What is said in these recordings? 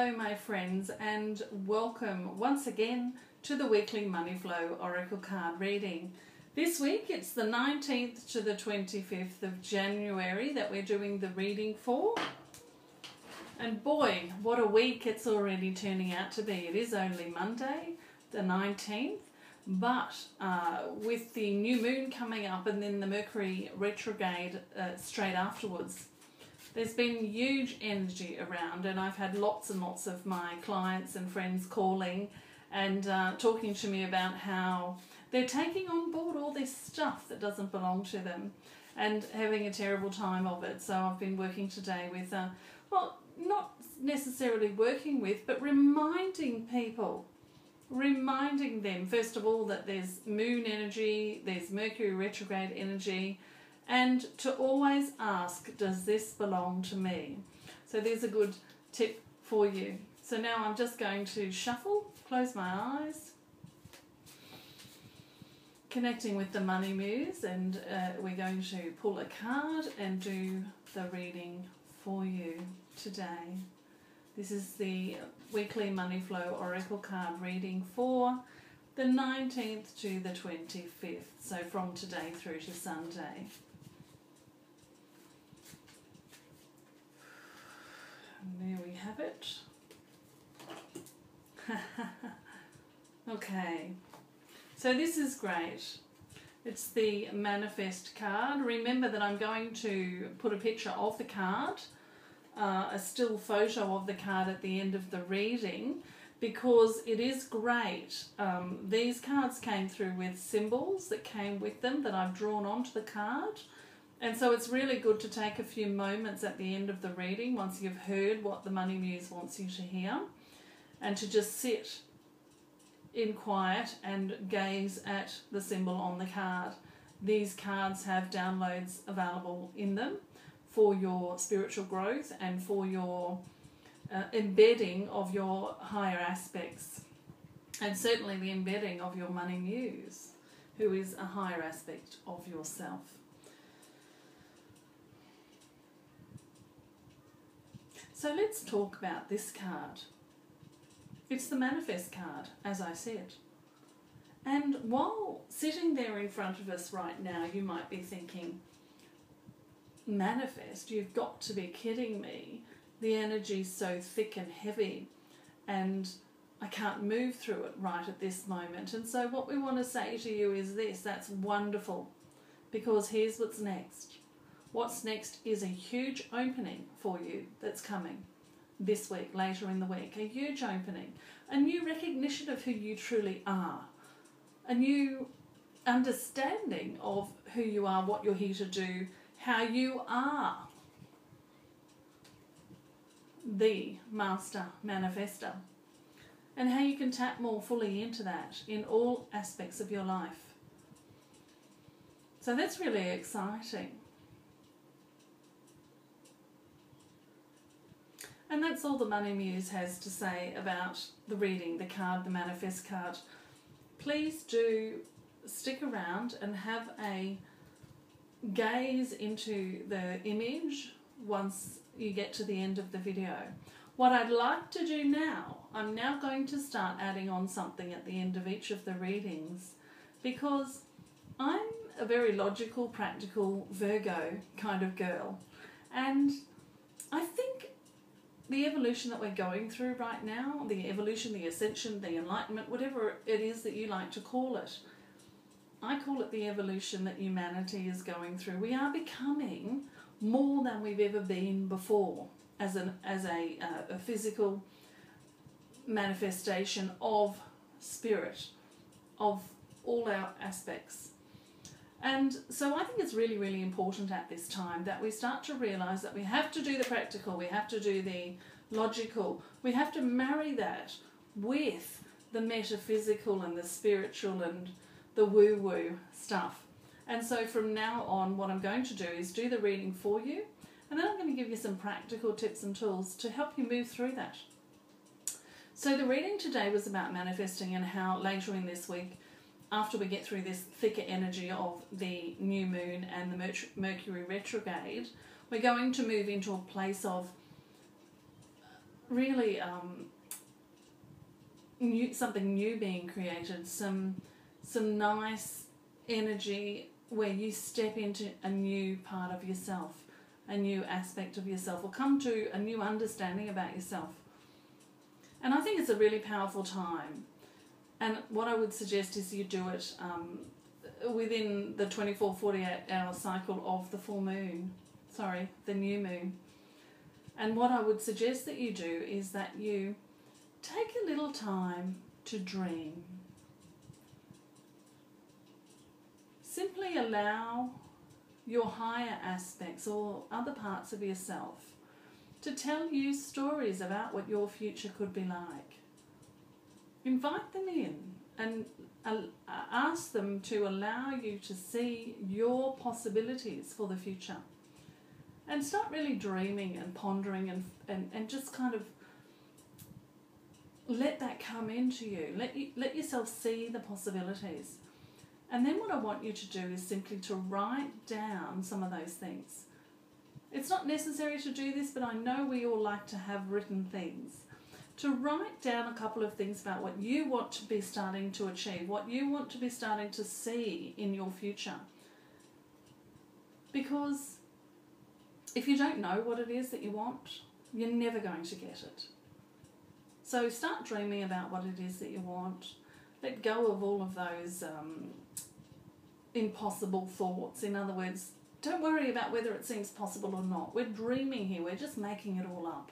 Hello my friends, and welcome once again to the weekly Money Flow Oracle card reading. This week it's the 19th to the 25th of January that we're doing the reading for. And boy, what a week it's already turning out to be. It is only Monday, the 19th, but with the new moon coming up and then the Mercury Retrograde straight afterwards, there's been huge energy around, and I've had lots and lots of my clients and friends calling and talking to me about how they're taking on board all this stuff that doesn't belong to them and having a terrible time of it. So I've been working today with, well, not necessarily working with, but reminding people, reminding them, first of all, that there's moon energy, there's Mercury retrograde energy, and to always ask, does this belong to me? So there's a good tip for you. So now I'm just going to shuffle, close my eyes, connecting with the Money Muse, and we're going to pull a card and do the reading for you today. This is the weekly Money Flow Oracle card reading for the 19th to the 25th, so from today through to Sunday. And there we have it. Okay, so this is great. It's the Manifest card. Remember that I'm going to put a picture of the card, a still photo of the card at the end of the reading, because it is great. These cards came through with symbols that came with them that I've drawn onto the card. And so it's really good to take a few moments at the end of the reading, once you've heard what the Money Muse wants you to hear, and to just sit in quiet and gaze at the symbol on the card. These cards have downloads available in them for your spiritual growth and for your embedding of your higher aspects, and certainly the embedding of your Money Muse, who is a higher aspect of yourself. So let's talk about this card. It's the Manifest card, as I said. And while sitting there in front of us right now, you might be thinking, Manifest, you've got to be kidding me. The energy's so thick and heavy and I can't move through it right at this moment. And so what we want to say to you is this: that's wonderful, because here's what's next. What's next is a huge opening for you that's coming this week, later in the week. A huge opening, a new recognition of who you truly are, a new understanding of who you are, what you're here to do, how you are the master manifester, and how you can tap more fully into that in all aspects of your life. So that's really exciting. And that's all the Money Muse has to say about the reading, the card, the Manifest card. Please do stick around and have a gaze into the image once you get to the end of the video. What I'd like to do now, I'm now going to start adding on something at the end of each of the readings, because I'm a very logical, practical Virgo kind of girl, and I think the evolution that we're going through right now, the evolution, the ascension, the enlightenment, whatever it is that you like to call it, I call it the evolution that humanity is going through. We are becoming more than we've ever been before as a physical manifestation of spirit, of all our aspects. And so I think it's really, really important at this time that we start to realise that we have to do the practical, we have to do the logical, we have to marry that with the metaphysical and the spiritual and the woo-woo stuff. And so from now on, what I'm going to do is do the reading for you, and then I'm going to give you some practical tips and tools to help you move through that. So the reading today was about manifesting, and how later in this week, after we get through this thicker energy of the new moon and the Mercury retrograde, we're going to move into a place of really something new being created, some nice energy where you step into a new part of yourself, a new aspect of yourself, or come to a new understanding about yourself. And I think it's a really powerful time. And what I would suggest is you do it within the 24-48 hour cycle of the the new moon. And what I would suggest that you do is that you take a little time to dream. Simply allow your higher aspects or other parts of yourself to tell you stories about what your future could be like. Invite them in and ask them to allow you to see your possibilities for the future. And start really dreaming and pondering and just kind of let that come into you. Let yourself see the possibilities. And then what I want you to do is simply to write down some of those things. It's not necessary to do this, but I know we all like to have written things. To write down a couple of things about what you want to be starting to achieve, what you want to be starting to see in your future. Because if you don't know what it is that you want, you're never going to get it. So start dreaming about what it is that you want. Let go of all of those impossible thoughts. In other words, don't worry about whether it seems possible or not. We're dreaming here. We're just making it all up.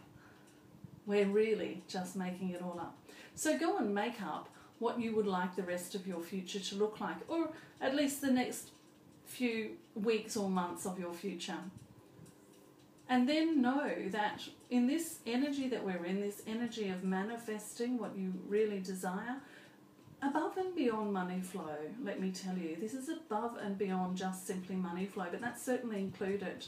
We're really just making it all up. So go and make up what you would like the rest of your future to look like, or at least the next few weeks or months of your future. And then know that in this energy that we're in, this energy of manifesting what you really desire, above and beyond money flow, let me tell you, this is above and beyond just simply money flow, but that's certainly included.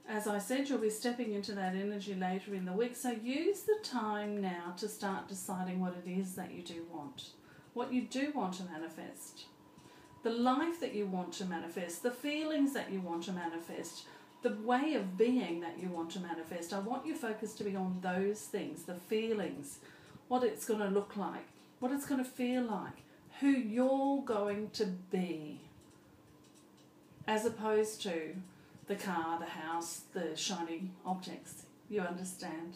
As I said, you'll be stepping into that energy later in the week, so use the time now to start deciding what it is that you do want, what you do want to manifest, the life that you want to manifest, the feelings that you want to manifest, the way of being that you want to manifest. I want your focus to be on those things, the feelings, what it's going to look like, what it's going to feel like, who you're going to be, as opposed to the car, the house, the shiny objects. You understand?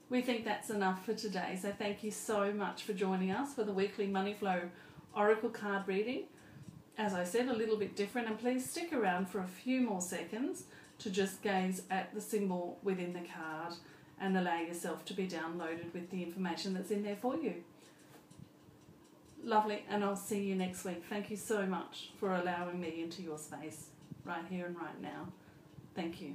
We think that's enough for today. So thank you so much for joining us for the weekly Money Flow Oracle card reading. As I said, a little bit different, and please stick around for a few more seconds to just gaze at the symbol within the card and allow yourself to be downloaded with the information that's in there for you. Lovely, and I'll see you next week. Thank you so much for allowing me into your space right here and right now. Thank you.